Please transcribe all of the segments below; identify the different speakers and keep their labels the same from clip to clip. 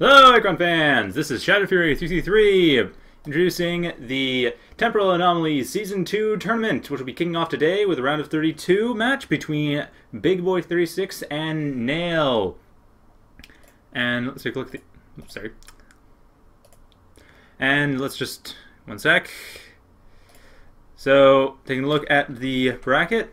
Speaker 1: Hello, Achron fans! This is ShadowFury333 introducing the Temporal Anomalies Season 2 tournament, which will be kicking off today with a round of 32 match between Bigboy36 and Nale. And let's take a look at the... Oops, sorry. And let's just... one sec. So, taking a look at the bracket,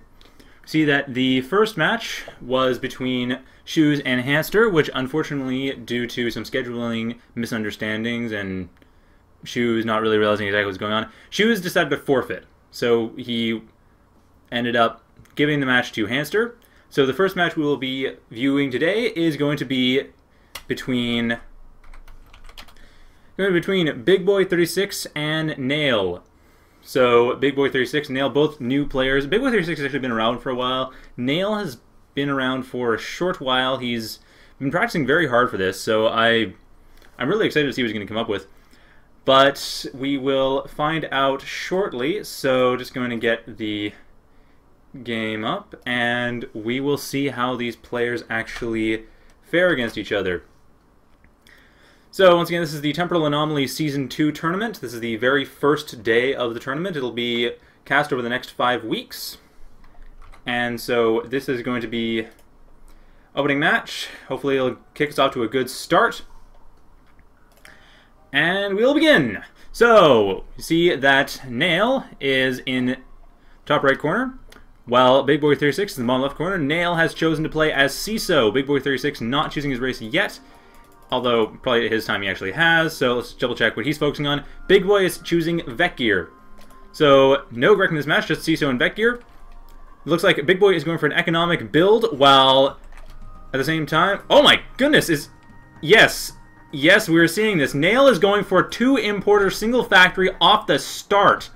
Speaker 1: see that the first match was between Shoes and Hamster, which unfortunately, due to some scheduling misunderstandings and Shoes not really realizing exactly what's going on, Shoes decided to forfeit. So he ended up giving the match to Hamster. So the first match we will be viewing today is going to be between Bigboy36 and Nale. So Bigboy36 and Nale, both new players. Bigboy36 has actually been around for a while. Nale has been around for a short while. He's been practicing very hard for this, so I'm really excited to see what he's going to come up with. But we will find out shortly, so just going to get the game up, and we will see how these players actually fare against each other. So once again, this is the Temporal Anomalies Season 2 tournament. This is the very first day of the tournament. It'll be cast over the next 5 weeks. And so this is going to be opening match. Hopefully it'll kick us off to a good start. And we'll begin. So you see that Nale is in top right corner, while Bigboy36 is in the bottom left corner. Nale has chosen to play as CISO. Bigboy36 not choosing his race yet, although probably at his time he actually has. So let's double check what he's focusing on. Big Boy is choosing Vet Gear. So no Greg in this match, just CISO and Vet Gear. It looks like Big Boy is going for an economic build, while at the same time... Oh my goodness! Yes, we're seeing this. Nale is going for 2 importer single factory off the start.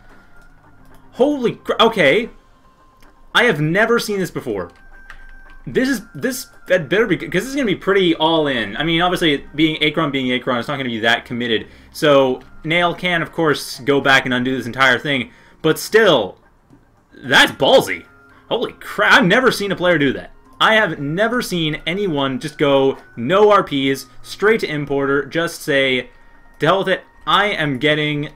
Speaker 1: Holy crap. Okay. I have never seen this before. This better be... because this is going to be pretty all in. I mean, obviously, being Achron, it's not going to be that committed. So, Nale can, of course, go back and undo this entire thing. But still, that's ballsy. Holy crap, I've never seen a player do that. I have never seen anyone just go no RPs, straight to importer, just say, to hell with it, I am getting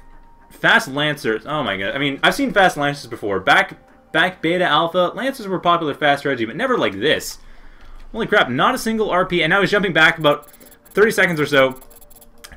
Speaker 1: fast Lancers. Oh my god, I mean, I've seen fast Lancers before. Back beta alpha, Lancers were popular fast strategy, but never like this. Holy crap, not a single RP, and now he's jumping back about 30 seconds or so,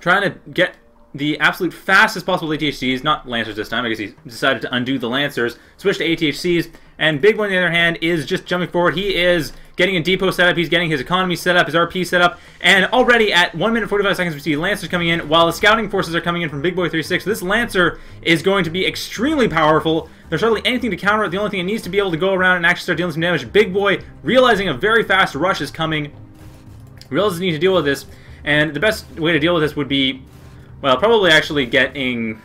Speaker 1: trying to get the absolute fastest possible ATHCs, not Lancers this time, I guess he decided to undo the Lancers, switch to ATHCs, and Big Boy on the other hand is just jumping forward. He is getting a depot set up, he's getting his economy set up, his RP set up, and already at 1 minute 45 seconds we see Lancers coming in, while the scouting forces are coming in from Bigboy36. This Lancer is going to be extremely powerful. There's hardly anything to counter it. The only thing it needs to be able to go around and actually start dealing some damage. Big Boy, realizing a very fast rush is coming, realizes he needs to deal with this, and the best way to deal with this would be, well, probably actually getting...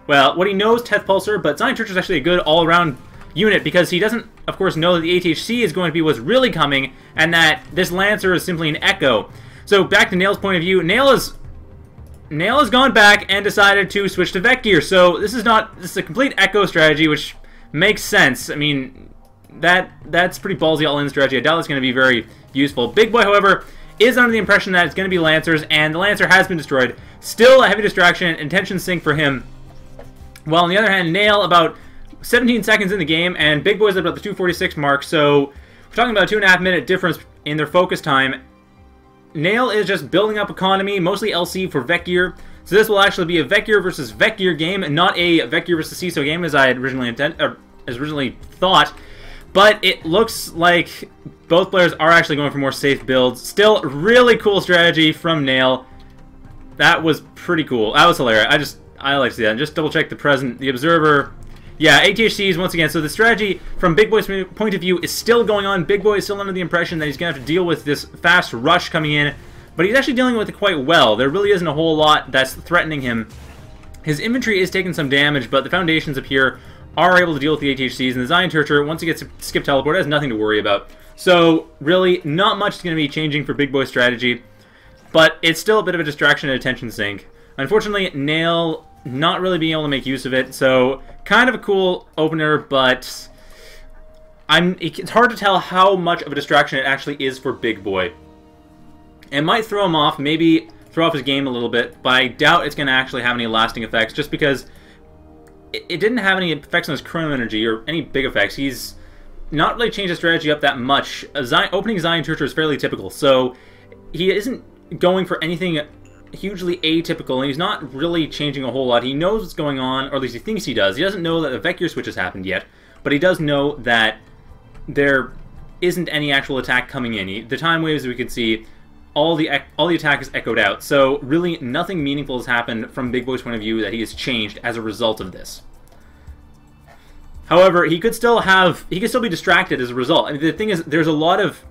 Speaker 1: well, what he knows, Teth Pulsar, but Zion Church is actually a good all-around unit because he doesn't, of course, know that the ATHC is going to be what's really coming and that this Lancer is simply an echo. So back to Nale's point of view, Nale has gone back and decided to switch to Vet Gear. So this is a complete echo strategy, which makes sense. I mean, that's pretty ballsy all-in strategy. I doubt it's going to be very useful. Big Boy, however, is under the impression that it's going to be Lancers, and the Lancer has been destroyed. Still a heavy distraction, intention sink for him. While on the other hand, Nale, about 17 seconds in the game, and Big Boy's at about the 246 mark, so we're talking about a 2.5 minute difference in their focus time. Nale is just building up economy, mostly LC for Vet Gear. So this will actually be a Vet Gear versus Vet Gear game, and not a Vet Gear versus CISO game as I had originally thought. But it looks like both players are actually going for more safe builds. Still, really cool strategy from Nale. That was pretty cool. That was hilarious. I like to see that. And just double check the observer. Yeah, ATHCs once again. So the strategy from Big Boy's point of view is still going on. Big Boy is still under the impression that he's going to have to deal with this fast rush coming in. But he's actually dealing with it quite well. There really isn't a whole lot that's threatening him. His infantry is taking some damage, but the foundations up here are able to deal with the ATHCs. And the Zion Churcher, once he gets to skip teleport, has nothing to worry about. So really, not much is going to be changing for Big Boy's strategy. But it's still a bit of a distraction and attention sink. Unfortunately, Nale not really being able to make use of it, so kind of a cool opener, but it's hard to tell how much of a distraction it actually is for Big Boy. It might throw him off, maybe throw off his game a little bit, but I doubt it's going to actually have any lasting effects, just because it didn't have any effects on his chrono energy or any big effects. He's not really changed his strategy up that much. Opening Zion Churcher is fairly typical, so he isn't going for anything hugely atypical, and he's not really changing a whole lot. He knows what's going on, or at least he thinks he does. He doesn't know that the Vecure switch has happened yet, but he does know that there isn't any actual attack coming in. The time waves, we can see, all the attack is echoed out, so really nothing meaningful has happened from Big Boy's point of view that he has changed as a result of this. However, he could still be distracted as a result. I mean, the thing is, there's a lot of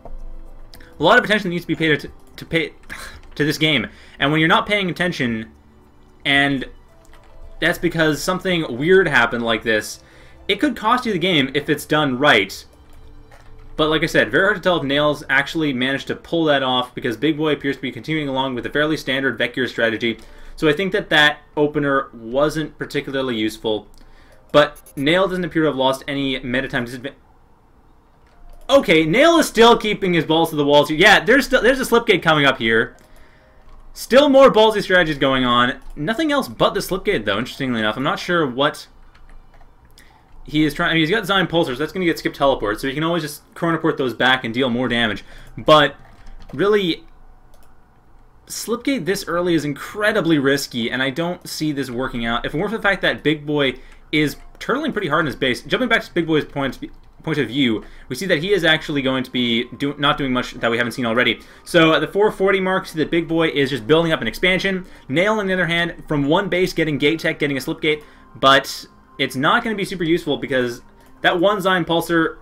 Speaker 1: attention that needs to be paid to this game, and when you're not paying attention, and that's because something weird happened like this, it could cost you the game if it's done right. But like I said, very hard to tell if Nail's actually managed to pull that off, because Big Boy appears to be continuing along with a fairly standard Vecure strategy. So I think that opener wasn't particularly useful. But Nale doesn't appear to have lost any meta time disadvantage. Okay, Nale is still keeping his balls to the walls here. Yeah, there's a slipgate coming up here. Still more ballsy strategies going on. Nothing else but the slipgate, though, interestingly enough. I'm not sure what he is trying. I mean, he's got Zion Pulsars, so that's going to get skip teleport, so he can always just chronoport those back and deal more damage. But really, slipgate this early is incredibly risky, and I don't see this working out. If it weren't for the fact that Big Boy is turtling pretty hard in his base, jumping back to Big Boy's point of view, we see that he is actually going to be not doing much that we haven't seen already. So at the 440 mark, we see that Big Boy is just building up an expansion. Nale, on the other hand, from one base, getting gate tech, getting a slipgate, but it's not going to be super useful because that one Zion Pulsar,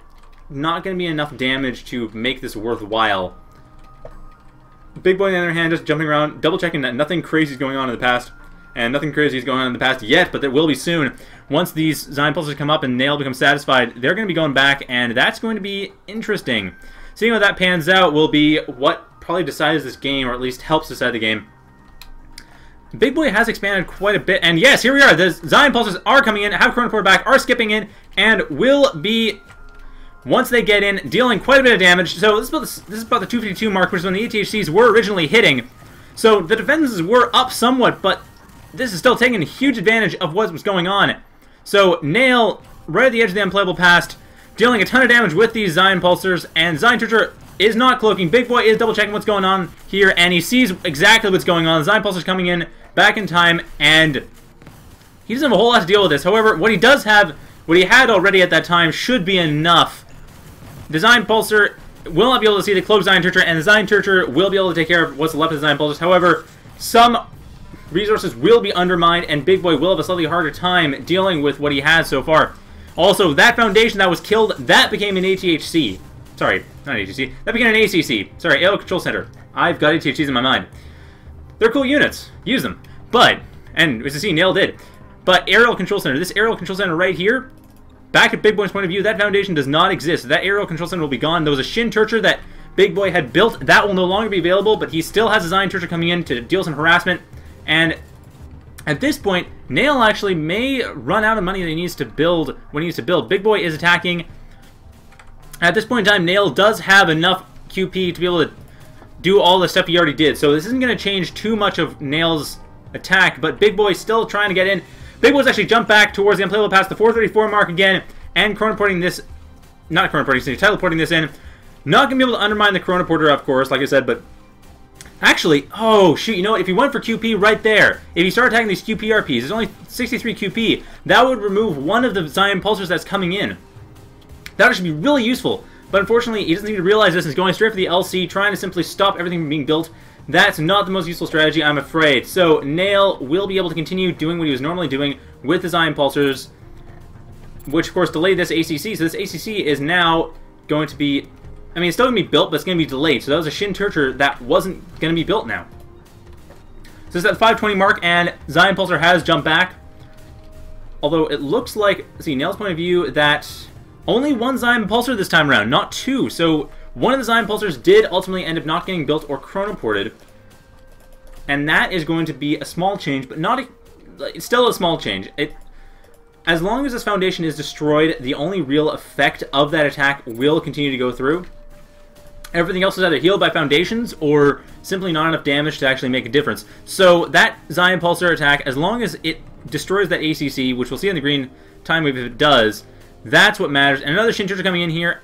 Speaker 1: not going to be enough damage to make this worthwhile. Big Boy, on the other hand, just jumping around, double-checking that nothing crazy is going on in the past. And nothing crazy is going on in the past yet, but there will be soon. Once these Zion Pulsars come up and Nale becomes satisfied, they're going to be going back, and that's going to be interesting. Seeing how that pans out will be what probably decides this game, or at least helps decide the game. Big Boy has expanded quite a bit, and yes, here we are. The Zion Pulsars are coming in, have chronoport back, are skipping in, and will be, once they get in, dealing quite a bit of damage. So this is about the 252 mark, which is when the ETHCs were originally hitting. So the defenses were up somewhat, but this is still taking a huge advantage of what was going on. So Nale, right at the edge of the unplayable past, dealing a ton of damage with these Zion Pulsars, and Zion Churcher is not cloaking. Big Boy is double-checking what's going on here, and he sees exactly what's going on. The Zion Pulsar's coming in, back in time, and he doesn't have a whole lot to deal with this. However, what he does have, what he had already at that time, should be enough. The Zion Pulsar will not be able to see the cloak Zion Churcher, and the Zion Churcher will be able to take care of what's left of the Zion Pulsars. However, some resources will be undermined, and Big Boy will have a slightly harder time dealing with what he has so far. Also, that foundation that was killed, that became an ATHC. Sorry, not ATHC. That became an ACC. Sorry, Aerial Control Center. I've got ATHCs in my mind. They're cool units. Use them. But, and as you see, Nale did. But Aerial Control Center, this Aerial Control Center right here, back at Big Boy's point of view, that foundation does not exist. That Aerial Control Center will be gone. There was a Shin Churcher that Big Boy had built. That will no longer be available, but he still has a Zion Churcher coming in to deal some harassment. And at this point, Nale actually may run out of money that he needs to build when he needs to build. Big Boy is attacking. At this point in time, Nale does have enough QP to be able to do all the stuff he already did. So this isn't going to change too much of Nale's attack, but Big Boy's still trying to get in. Big Boy's actually jumped back towards the unplayable past the 434 mark again, and chronoporting this, not chronoporting, teleporting this in. Not going to be able to undermine the chronoporter, of course, like I said, but actually, oh shoot, you know what, if he went for QP right there, if he started attacking these QPRPs, there's only 63 QP, that would remove one of the Zion Pulsars that's coming in. That would actually be really useful, but unfortunately, he doesn't need to realize this, and he's going straight for the LC, trying to simply stop everything from being built. That's not the most useful strategy, I'm afraid. So, Nale will be able to continue doing what he was normally doing with the Zion Pulsars, which, of course, delayed this ACC. So this ACC is now going to be, I mean, it's still going to be built, but it's going to be delayed. So that was a Shin Churcher that wasn't going to be built now. So it's at the 520 mark, and Zion Pulsar has jumped back. Although it looks like, see, Nale's point of view, that only one Zion Pulsar this time around, not two. So one of the Zion Pulsars did ultimately end up not getting built or chronoported. And that is going to be a small change, but not it's still a small change. As long as this foundation is destroyed, the only real effect of that attack will continue to go through. Everything else is either healed by foundations or simply not enough damage to actually make a difference. So that Zion Pulsar attack, as long as it destroys that ACC, which we'll see on the green time wave if it does, that's what matters. And another Shin Turtle coming in here.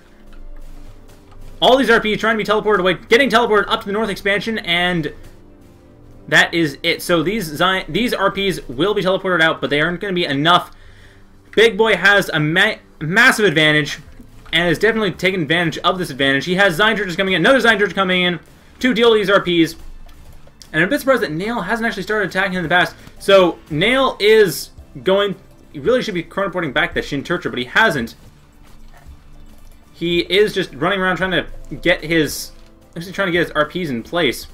Speaker 1: All these RPs trying to be teleported away, getting teleported up to the north expansion, and that is it. So these RPs will be teleported out, but they aren't going to be enough. Big Boy has a massive advantage, and is definitely taking advantage of this advantage. He has Zion Churches coming in, another Zion Church coming in to deal with these RPs. And I'm a bit surprised that Nale hasn't actually started attacking in the past. So Nale is going... He really should be chronoporting back that Shin Turcher, but he hasn't. He is just running around trying to get his... Actually trying to get his RPs in place.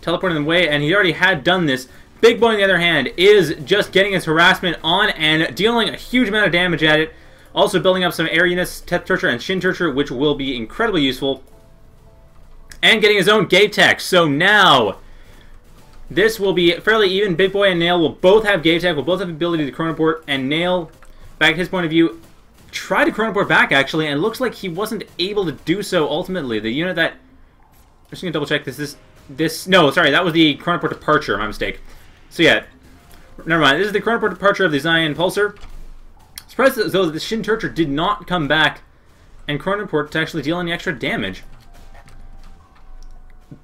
Speaker 1: Teleporting them away, and he already had done this. Big Boy, on the other hand, is just getting his harassment on and dealing a huge amount of damage at it. Also building up some air units, Teth Turcher and Shin Turcher, which will be incredibly useful. And getting his own Gate Tech. So now, this will be fairly even. Big Boy and Nale will both have Gate Tech, will both have the ability to chronoport. And Nale, back at his point of view, tried to chronoport back, actually, and it looks like he wasn't able to do so ultimately. The unit that... I'm just going to double check this. No, sorry, that was the chronoport departure, my mistake. So yeah, never mind. This is the chronoport departure of the Zion Pulsar. Surprised though that the Shin Turcher did not come back and chronoport to actually deal any extra damage.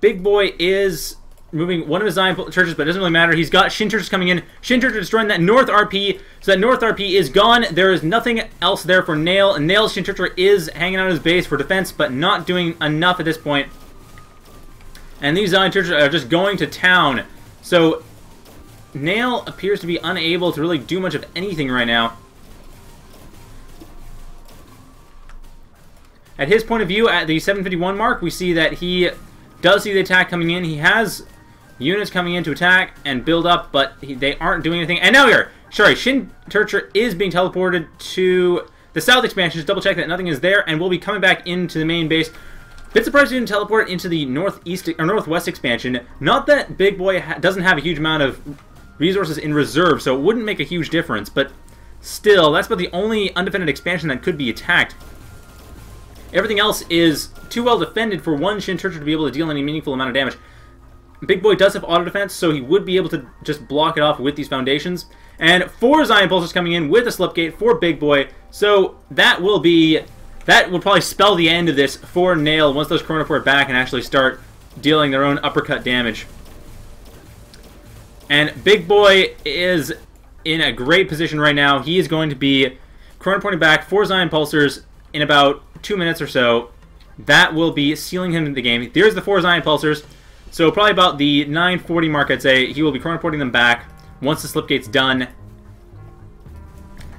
Speaker 1: Big Boy is moving one of his Zion Turchers, but it doesn't really matter. He's got Shin Turchers coming in. Shin Turcher destroying that North RP, so that North RP is gone. There is nothing else there for Nale, and Nale's Shin Turcher is hanging out his base for defense, but not doing enough at this point. And these Zion Turchers are just going to town. So Nale appears to be unable to really do much of anything right now. At his point of view, at the 751 mark, we see that he does see the attack coming in. He has units coming in to attack and build up, but they aren't doing anything. And now here, sorry, Shin Turcher is being teleported to the south expansion. Just double check that nothing is there, and we'll be coming back into the main base. Bit surprised he didn't teleport into the northeast or northwest expansion. Not that Big Boy doesn't have a huge amount of resources in reserve, so it wouldn't make a huge difference, but still, that's about the only undefended expansion that could be attacked. Everything else is too well defended for one Shin Turcher to be able to deal any meaningful amount of damage. Big Boy does have auto defense, so he would be able to just block it off with these foundations. And 4 Zion Pulsars coming in with a Slipgate for Big Boy, so that will probably spell the end of this for Nale once those chronoport back and actually start dealing their own uppercut damage. And Big Boy is in a great position right now. He is going to be chronoporting back 4 Zion Pulsars in about 2 minutes or so. That will be sealing him in the game. There's the 4 Zion Pulsars. So probably about the 9:40 mark, I'd say, he will be chronoporting them back once the Slipgate's done.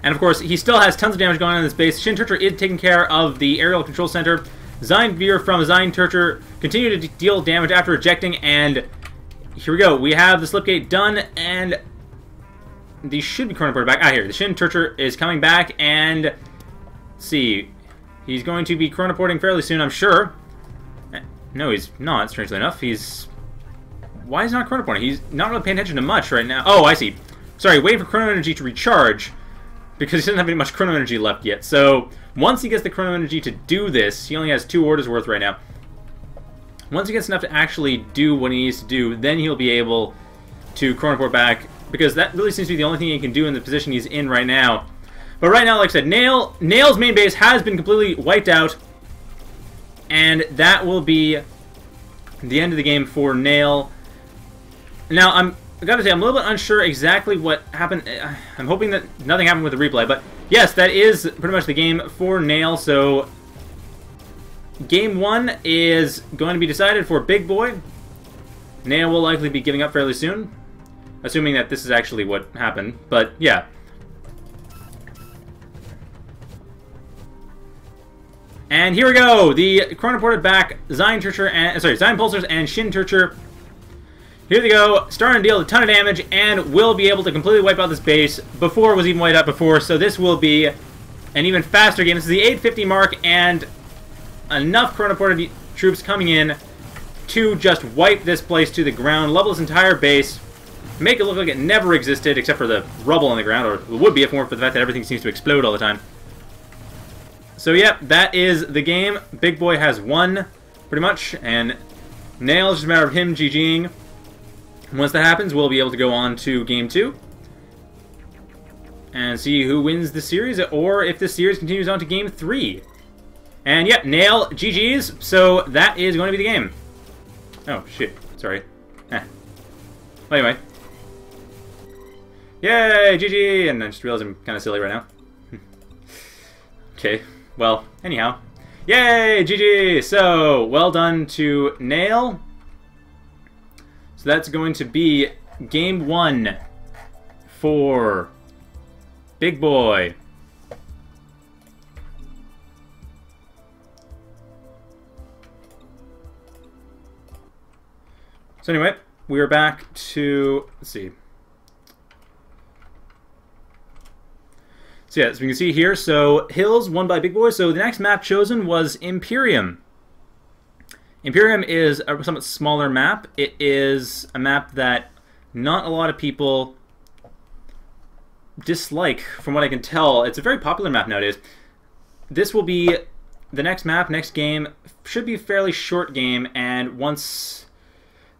Speaker 1: And of course, he still has tons of damage going on in this base. Shin Turcher is taking care of the aerial control center. Zion Veer from Zion Turcher continue to deal damage after ejecting, and here we go. We have the Slipgate done, and these should be chronoported back. Ah, here. The Shin Turcher is coming back, and let's see. He's going to be chronoporting fairly soon, I'm sure. No, he's not, strangely enough. Why is he not chronoporting? He's not really paying attention to much right now. Oh, I see. Sorry, waiting for chrono energy to recharge, because he doesn't have any much chrono energy left yet. So, once he gets the chrono energy to do this, he only has 2 orders worth right now. Once he gets enough to actually do what he needs to do, then he'll be able to chronoport back, because that really seems to be the only thing he can do in the position he's in right now. But right now, like I said, Nale's main base has been completely wiped out, and that will be the end of the game for Nale. Now, I gotta say, I'm a little bit unsure exactly what happened. I'm hoping that nothing happened with the replay, but yes, that is pretty much the game for Nale. So, game 1 is going to be decided for Big Boy. Nale will likely be giving up fairly soon, assuming that this is actually what happened, but yeah. And here we go, the chronoported back Zion Pulsars and Shin Turcher. Here they go, starting to deal a ton of damage, and will be able to completely wipe out this base before it was even wiped out before, so this will be an even faster game. This is the 850 mark, and enough chronoported troops coming in to just wipe this place to the ground, level this entire base, make it look like it never existed, except for the rubble on the ground, or it would be if it weren't for the fact that everything seems to explode all the time. So yeah, that is the game. Big Boy has won, pretty much, and Nale, it's just a matter of him GGing. Once that happens, we'll be able to go on to Game 2 and see who wins the series, or if the series continues on to Game 3. And yeah, Nale GG's, so that is going to be the game. Oh, shit. Sorry. Well, anyway. Yay, GG! And I just realized I'm kind of silly right now. Okay, well, anyhow. Yay, GG! So, well done to Nale. So that's going to be Game 1 for Big Boy. So anyway, we are back to, let's see. So yeah, as we can see here, so Hills won by Big Boy. So the next map chosen was Imperium. Imperium is a somewhat smaller map. It is a map that not a lot of people dislike, from what I can tell. It's a very popular map nowadays. This will be the next map, next game. Should be a fairly short game, and once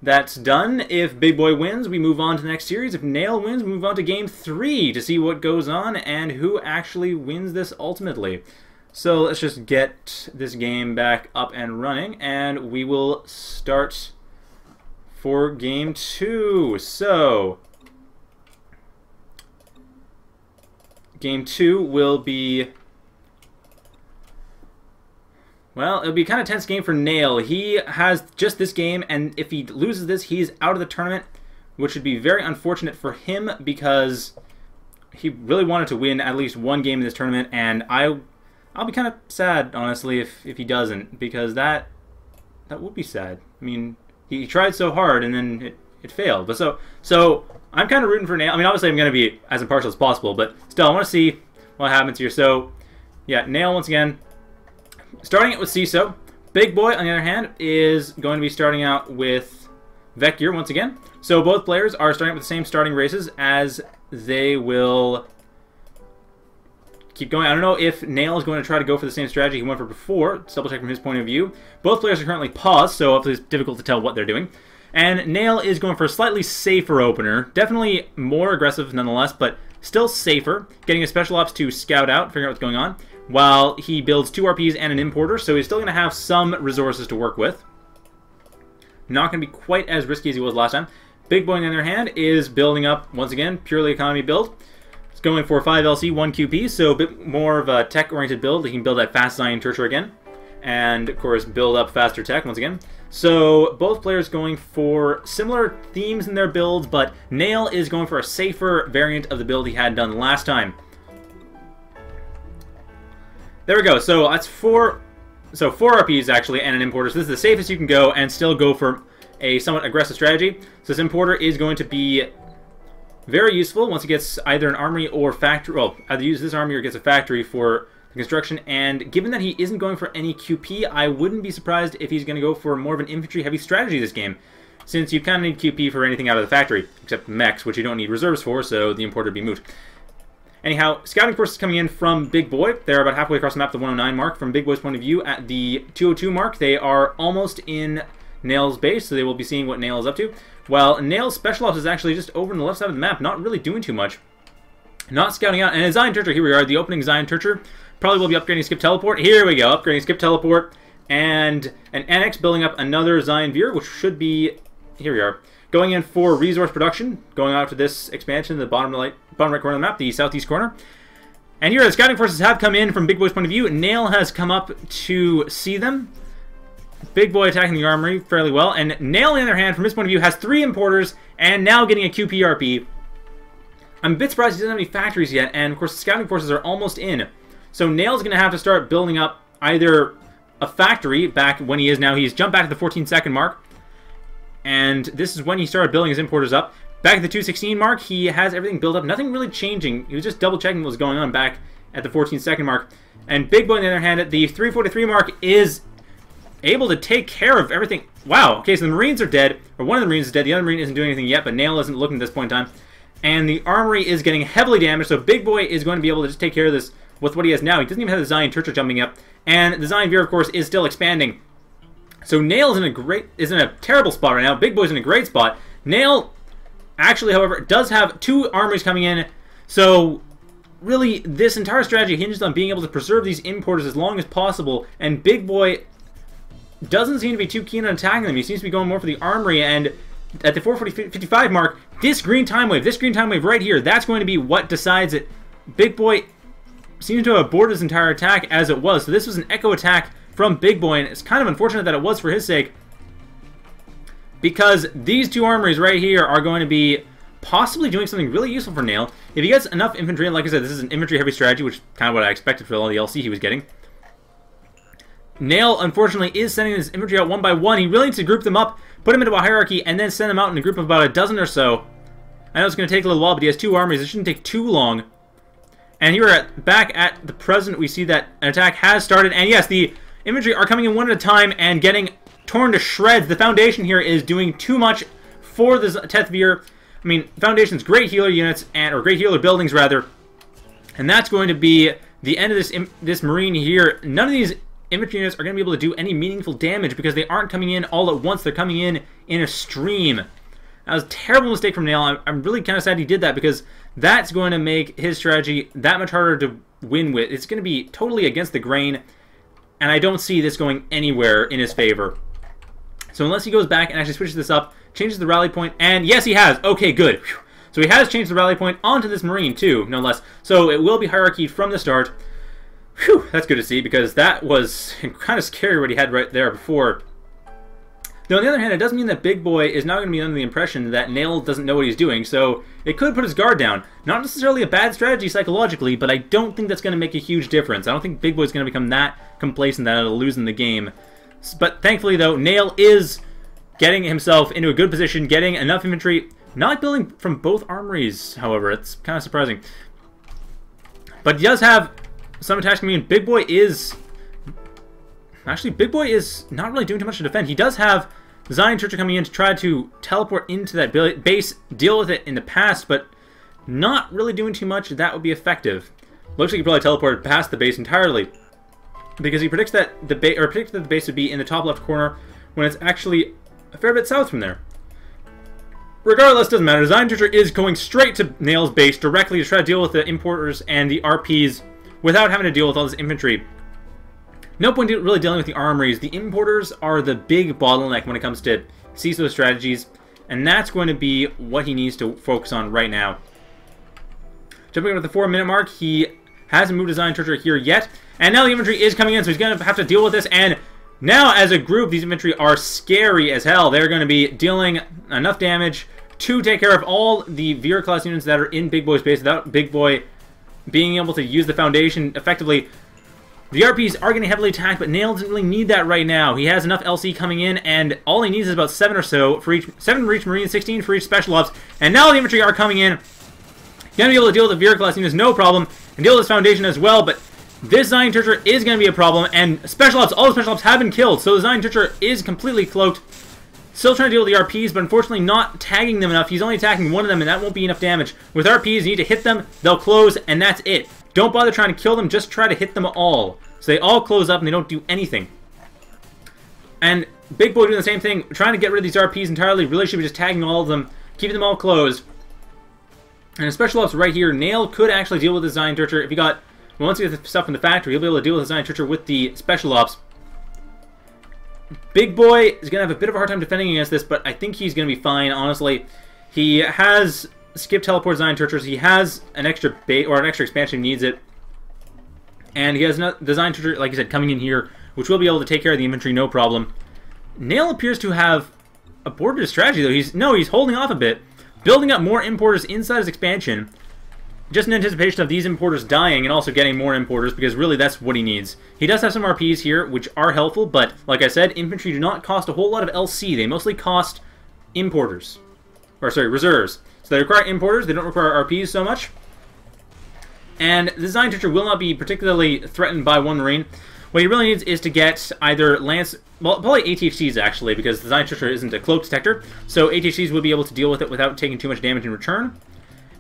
Speaker 1: that's done, if Big Boy wins, we move on to the next series. If Nale wins, we move on to Game 3 to see what goes on and who actually wins this ultimately. So let's just get this game back up and running, and we will start for Game 2. So, Game 2 will be... well, it'll be a kind of tense game for Nale. He has just this game, and if he loses this, he's out of the tournament, which would be very unfortunate for him because he really wanted to win at least one game in this tournament, and I'll be kind of sad, honestly, if he doesn't, because that would be sad. I mean, he tried so hard, and then it failed. But so I'm kind of rooting for Nale. I mean, obviously I'm going to be as impartial as possible, but still, I want to see what happens here. So, yeah, Nale once again. Starting it with CISO. Big Boy, on the other hand, is going to be starting out with Vecure once again. So both players are starting with the same starting races, as they will keep going. I don't know if Nale is going to try to go for the same strategy he went for before. Let's double check from his point of view. Both players are currently paused, so hopefully it's difficult to tell what they're doing. And Nale is going for a slightly safer opener. Definitely more aggressive nonetheless, but still safer. Getting a special ops to scout out, figure out what's going on, while he builds 2 RPs and an importer, so he's still going to have some resources to work with. Not going to be quite as risky as he was last time. Big Boy, on the other hand, is building up, once again, purely economy build. It's going for 5 LC, 1 QP, so a bit more of a tech-oriented build. He can build that fast Zion Tertiary again, and, of course, build up faster tech once again. So both players going for similar themes in their builds, but Nale is going for a safer variant of the build he had done last time. There we go. So that's 4 RPs actually and an importer. So this is the safest you can go and still go for a somewhat aggressive strategy. So this importer is going to be very useful once he gets either an armory or factory. Well, either uses this armory or gets a factory for the construction. And given that he isn't going for any QP, I wouldn't be surprised if he's going to go for more of an infantry-heavy strategy this game, since you kind of need QP for anything out of the factory, except mechs, which you don't need reserves for, so the importer would be moot. Anyhow, scouting forces coming in from Big Boy. They're about halfway across the map, the 109 mark. From Big Boy's point of view, at the 202 mark, they are almost in Nale's base, so they will be seeing what Nale is up to. While Nale's special ops is actually just over on the left side of the map, not really doing too much. Not scouting out. And a Zion Tertiary, here we are, the opening Zion Tertiary. Probably will be upgrading Skip Teleport. Here we go, upgrading Skip Teleport. And an Annex building up another Zion Veer, which should be, here we are, going in for resource production, going out to this expansion in the bottom right corner of the map, the southeast corner. And here the scouting forces have come in from Big Boy's point of view. Nale has come up to see them. Big Boy attacking the armory fairly well. And Nale, on the other hand, from his point of view, has 3 importers and now getting a QPRP. I'm a bit surprised he doesn't have any factories yet. And, of course, the scouting forces are almost in. So Nale's going to have to start building up either a factory back when he is now. He's jumped back to the 14-second mark. And this is when he started building his importers up. Back at the 216 mark, he has everything built up. Nothing really changing. He was just double-checking what was going on back at the 14-second mark. And Big Boy, on the other hand, at the 343 mark, is able to take care of everything. Wow. Okay, so the Marines are dead. Or one of the Marines is dead. The other Marine isn't doing anything yet, but Nale isn't looking at this point in time. And the armory is getting heavily damaged, so Big Boy is going to be able to just take care of this with what he has now. He doesn't even have the Zion Churcher jumping up, and the Zion Veer, of course, is still expanding. So Nale is in a terrible spot right now. Big Boy's in a great spot. Nale, actually, however, does have 2 armories coming in, so really, this entire strategy hinges on being able to preserve these importers as long as possible, and Big Boy doesn't seem to be too keen on attacking them. He seems to be going more for the armory, and at the 4:55 mark, this green time wave right here, that's going to be what decides it. Big Boy seems to have aborted his entire attack as it was, so this was an echo attack from Big Boy, and it's kind of unfortunate that it was for his sake, because these 2 armories right here are going to be possibly doing something really useful for Nale. If he gets enough infantry, and like I said, this is an infantry-heavy strategy, which is kind of what I expected for all the LC he was getting. Nale, unfortunately, is sending his infantry out one by one. He really needs to group them up, put them into a hierarchy, and then send them out in a group of about a dozen or so. I know it's going to take a little while, but he has 2 armies. It shouldn't take too long. And here back at the present, we see that an attack has started. And yes, the infantry are coming in one at a time and getting torn to shreds. The Foundation here is doing too much for the Tethvir. I mean, Foundation's great healer units, or great healer buildings, rather. And that's going to be the end of this Marine here. None of these infantry units are going to be able to do any meaningful damage because they aren't coming in all at once. They're coming in a stream. That was a terrible mistake from Nale. I'm really kind of sad he did that because that's going to make his strategy that much harder to win with. It's going to be totally against the grain, and I don't see this going anywhere in his favor. So unless he goes back and actually switches this up, changes the rally point, and yes, he has. Okay, good. Whew. So he has changed the rally point onto this Marine, too, no less. So it will be hierarchied from the start. Whew, that's good to see, because that was kind of scary what he had right there before. Though, on the other hand, it does mean that Big Boy is now going to be under the impression that Nale doesn't know what he's doing, so it could put his guard down. Not necessarily a bad strategy psychologically, but I don't think that's going to make a huge difference. I don't think Big Boy's going to become that complacent that it'll lose in the game. But thankfully, though, Nale is getting himself into a good position, getting enough infantry. Not building from both armories, however. It's kind of surprising. But he does have some attacks coming in. Big Boy is... Actually, Big Boy is not really doing too much to defend. He does have Zion Churcher coming in to try to teleport into that base, deal with it in the past, but not really doing too much that would be effective. Looks like he probably teleported past the base entirely, because he predicts that the base would be in the top left corner when it's actually a fair bit south from there. Regardless, doesn't matter. Zion Churcher is going straight to Nale's base directly to try to deal with the importers and the RPs without having to deal with all this infantry. No point really dealing with the armories. The importers are the big bottleneck when it comes to CISO strategies, and that's going to be what he needs to focus on right now. Jumping over the 4-minute mark, he hasn't moved his Zion Churcher here yet, and now the infantry is coming in, so he's going to have to deal with this, and now as a group, these infantry are scary as hell. They're going to be dealing enough damage to take care of all the Veer class units that are in Big Boy's base without Big Boy being able to use the Foundation effectively. The RPs are getting heavily attacked, but Nale doesn't really need that right now. He has enough LC coming in, and all he needs is about 7 or so for each, 7 for each Marine, 16 for each Special Ops, and now the infantry are coming in. He's going to be able to deal with the Veer class units, no problem, and deal with his Foundation as well, but this Zion Churcher is going to be a problem, and Special Ops, all the Special Ops have been killed, so the Zion Churcher is completely cloaked. Still trying to deal with the RPs, but unfortunately not tagging them enough. He's only attacking one of them, and that won't be enough damage. With RPs, you need to hit them, they'll close, and that's it. Don't bother trying to kill them, just try to hit them all. So they all close up and they don't do anything. And Big Boy doing the same thing, trying to get rid of these RPs entirely. Really should be just tagging all of them, keeping them all closed. And a Special Ops right here, Nale could actually deal with the Zion Churcher. If he got, well, once he gets the stuff in the factory, he'll be able to deal with the Zion Churcher with the Special Ops. Big Boy is going to have a bit of a hard time defending against this, but I think he's going to be fine, honestly. He has skip teleport Zion Churchers. He has an extra bait or an extra expansion if he needs it. And he has the Zion Churcher, like I said, coming in here, which will be able to take care of the infantry, no problem. Nale appears to have aborted his strategy, though. He's holding off a bit, building up more importers inside his expansion, just in anticipation of these importers dying and also getting more importers, because really that's what he needs. He does have some RPs here, which are helpful, but like I said, infantry do not cost a whole lot of LC. They mostly cost importers. Or, sorry, reserves. So they require importers, they don't require RPs so much. And the Zion Churcher will not be particularly threatened by one Marine. What he really needs is to get either Lance... Well, probably ATHCs, actually, because the Zion Churcher isn't a cloak detector. So ATHCs will be able to deal with it without taking too much damage in return.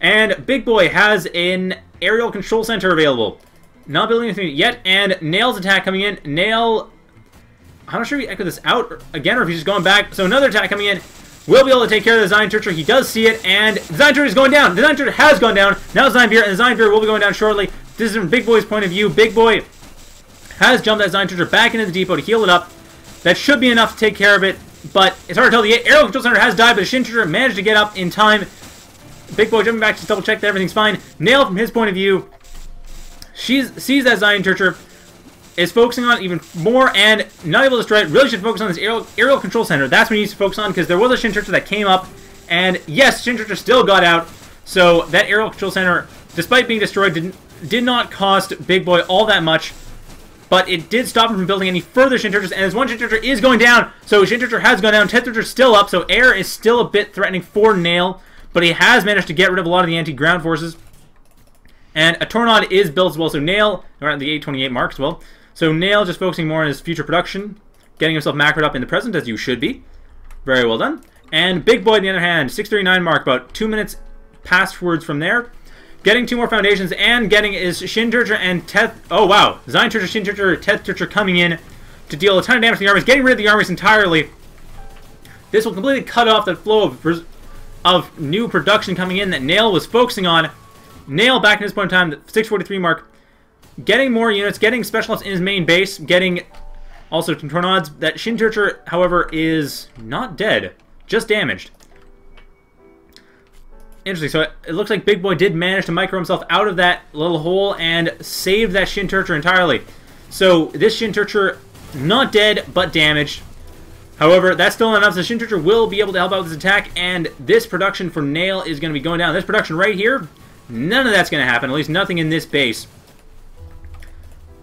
Speaker 1: And Big Boy has an aerial control center available. Not building anything yet, and Nale's attack coming in. Nale, I'm not sure if he echoed this out again or if he's just going back. So another attack coming in. Will be able to take care of the Design Searcher. He does see it, and Design Searcher is going down. Design Searcher has gone down. Now Design Veer, and Design Veer will be going down shortly. This is from Big Boy's point of view. Big Boy has jumped that Design Searcher back into the depot to heal it up. That should be enough to take care of it, but it's hard to tell. The Aerial Control Center has died, but the Shin Searcher managed to get up in time. Big Boy jumping back to double check that everything's fine. Nale, from his point of view, sees that Design Searcher, is focusing on it even more and not able to destroy it. Really should focus on this aerial control center. That's what he needs to focus on, because there was a Shin Searcher that came up, and yes, Shin Searcher still got out. So that aerial control center, despite being destroyed, did not cost Big Boy all that much, but it did stop him from building any further Shin Searchers, and his one Shin Searcher is going down. So Shin Searcher has gone down, Tet Searcher is still up, so air is still a bit threatening for Nale, but he has managed to get rid of a lot of the anti-ground forces. And a Tornado is built as well, so Nale, around the 828 mark as well. So Nale just focusing more on his future production, getting himself macroed up in the present, as you should be. Very well done. And Big Boy, on the other hand, 639 mark, about 2 minutes passwords from there. Getting 2 more foundations, and getting his Shin Searcher and Tet... Oh, wow. Design Searcher, Shin Searcher, Tet Searcher coming in to deal a ton of damage to the armies, getting rid of the armies entirely. This will completely cut off the flow of new production coming in that Nale was focusing on. Nale, back in his point in time, the 643 mark, getting more units, getting specialists in his main base, getting also some Tornadoes. That Shin Searcher, however, is not dead, just damaged. Interesting, so it looks like Big Boy did manage to micro himself out of that little hole and saved that Shin Searcher entirely. So this Shin Searcher, not dead, but damaged. However, that's still not enough, so Shin Searcher will be able to help out with this attack, and this production for Nale is going to be going down. This production right here, none of that's going to happen, at least nothing in this base.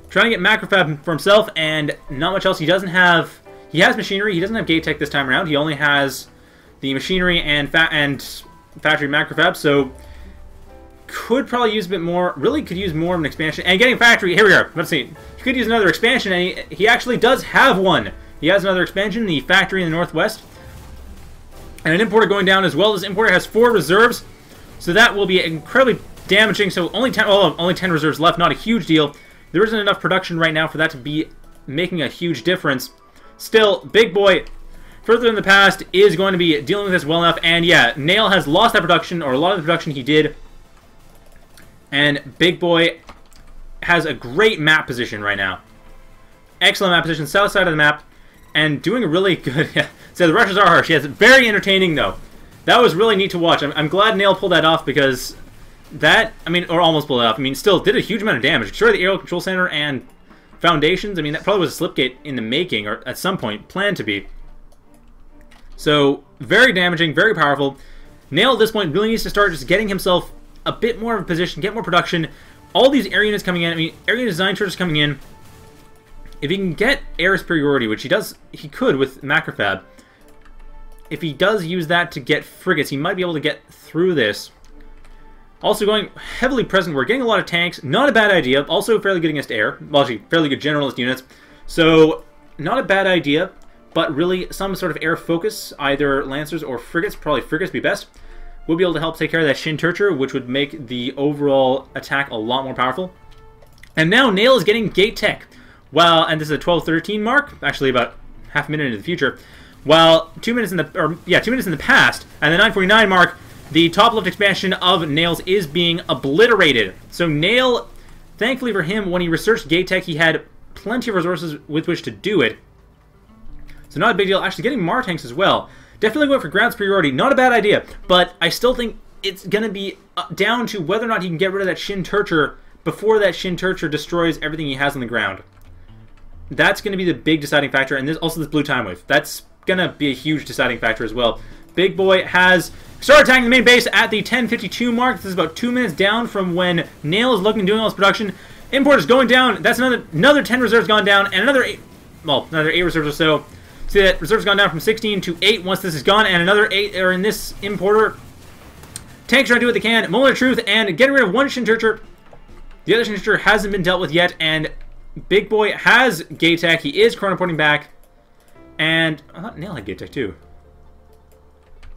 Speaker 1: Trying to get Macrofab for himself, and not much else. He doesn't have... He has machinery. He doesn't have gate tech this time around. He only has the machinery and factory Macrofab, so could probably use a bit more. Really could use more of an expansion. And getting factory... Here we are. Let's see. He could use another expansion, and he actually does have one. He has another expansion, the factory in the northwest. And an importer going down as well. This importer has 4 reserves, so that will be incredibly damaging. So only 10 reserves left. Not a huge deal. There isn't enough production right now for that to be making a huge difference. Still, Big Boy, further in the past, is going to be dealing with this well enough. And yeah, Nale has lost that production, or a lot of the production he did. And Big Boy has a great map position right now. Excellent map position, south side of the map. And doing a really good... So the Russians are harsh. Yes, very entertaining, though. That was really neat to watch. I'm glad Nale pulled that off, because... That, I mean, or almost pulled it off. I mean, still did a huge amount of damage. Destroyed the aerial control center and foundations. I mean, that probably was a slipgate in the making, or at some point planned to be. So, very damaging, very powerful. Nale at this point really needs to start just getting himself a bit more of a position, get more production. All these air units coming in, I mean, air unit design charges coming in. If he can get air superiority, which he could with Macrofab. If he does use that to get frigates, he might be able to get through this. Also going heavily present, we're getting a lot of tanks. Not a bad idea. Also fairly good against air. Well, actually, fairly good generalist units. So, not a bad idea, but really some sort of air focus, either Lancers or frigates. Probably frigates be best. We'll be able to help take care of that Shin Searcher, which would make the overall attack a lot more powerful. And now Nale is getting gate tech. Well, and this is a 12:13 mark, actually about half a minute into the future. While 2 minutes in the 2 minutes in the past, and the 9:49 mark, the top left expansion of Nale's is being obliterated. So Nale, thankfully for him, when he researched gate tech, he had plenty of resources with which to do it. So not a big deal. Actually, getting Mar tanks as well. Definitely going for ground superiority. Not a bad idea, but I still think it's going to be down to whether or not he can get rid of that Shin Searcher before that Shin Searcher destroys everything he has on the ground. That's going to be the big deciding factor, and also this blue time wave. That's going to be a huge deciding factor as well. Big Boy has started attacking the main base at the 10:52 mark. This is about 2 minutes down from when Nale is looking and doing all his production. Importers going down. That's another 10 reserves gone down, and another 8 reserves or so. See that reserves gone down from 16 to 8 once this is gone, and another 8 are in this importer. Tanks trying to do what they can. Moment of truth, and getting rid of one Shin Searcher. The other Shin Searcher hasn't been dealt with yet, and Big Boy has gate tech. He is chronoporting back, and I thought Nale had gate tech too.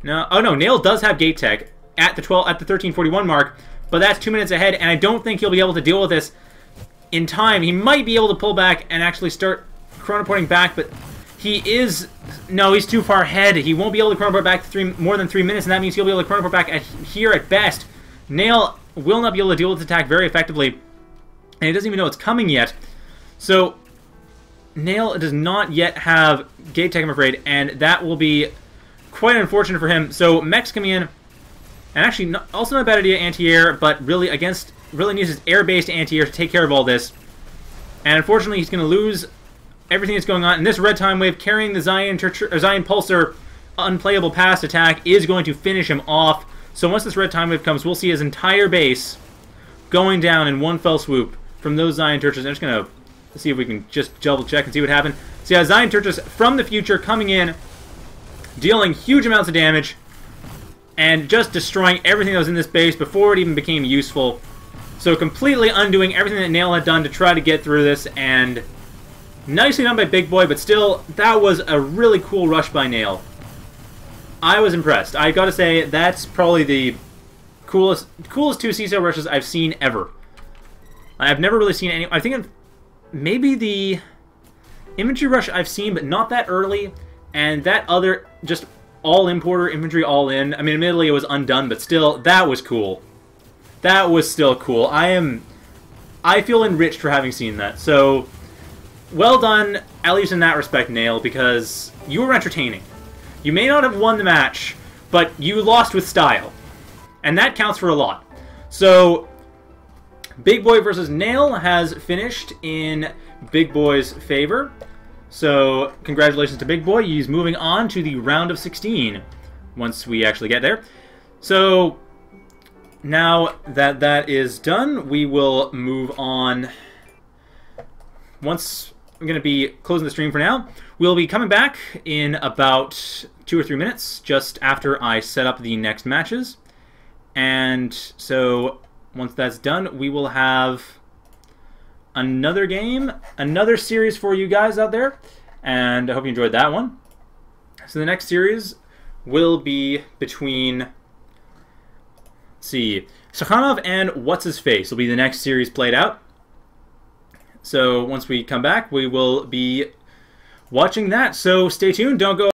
Speaker 1: No, oh no, Nale does have gate tech, at the 13:41 mark, but that's 2 minutes ahead, and I don't think he'll be able to deal with this in time. He might be able to pull back and actually start chronoporting back, but he's too far ahead. He won't be able to chronoport back more than 3 minutes, and that means he'll be able to chronoport back here at best. Nale will not be able to deal with this attack very effectively, and he doesn't even know it's coming yet. So Nale does not yet have Gate Tech, I'm afraid, and that will be quite unfortunate for him. So mech's coming in, and actually also not a bad idea anti-air, but really needs his air-based anti-air to take care of all this. And unfortunately, he's going to lose everything that's going on. And this red time wave carrying the Zion Pulsar unplayable past attack is going to finish him off. So once this red time wave comes, we'll see his entire base going down in one fell swoop from those Zion Turtles. I'm just going to see if we can just double check and see what happened. So yeah, Zion Turtles from the future coming in, dealing huge amounts of damage, and just destroying everything that was in this base before it even became useful. So completely undoing everything that Nale had done to try to get through this, and nicely done by Big Boy, but still, that was a really cool rush by Nale. I was impressed. I gotta say, that's probably the coolest two CISO rushes I've seen ever. I've never really seen any. I think maybe the infantry rush I've seen, but not that early, and that other just all importer infantry all in. I mean, admittedly it was undone, but still, that was cool. That was still cool. I feel enriched for having seen that. So, well done, at least in that respect, Nale, because you were entertaining. You may not have won the match, but you lost with style. And that counts for a lot. So, Big Boy versus Nale has finished in Big Boy's favor. So, congratulations to Big Boy. He's moving on to the round of 16 once we actually get there. So, now that that is done, we will move on. Once I'm going to be closing the stream for now, we'll be coming back in about 2 or 3 minutes, just after I set up the next matches. And so, once that's done, we will have another game, another series for you guys out there, and I hope you enjoyed that one. So the next series will be between, let's see, Sakhanov and What's-His-Face will be the next series played out. So once we come back, we will be watching that. So stay tuned, don't go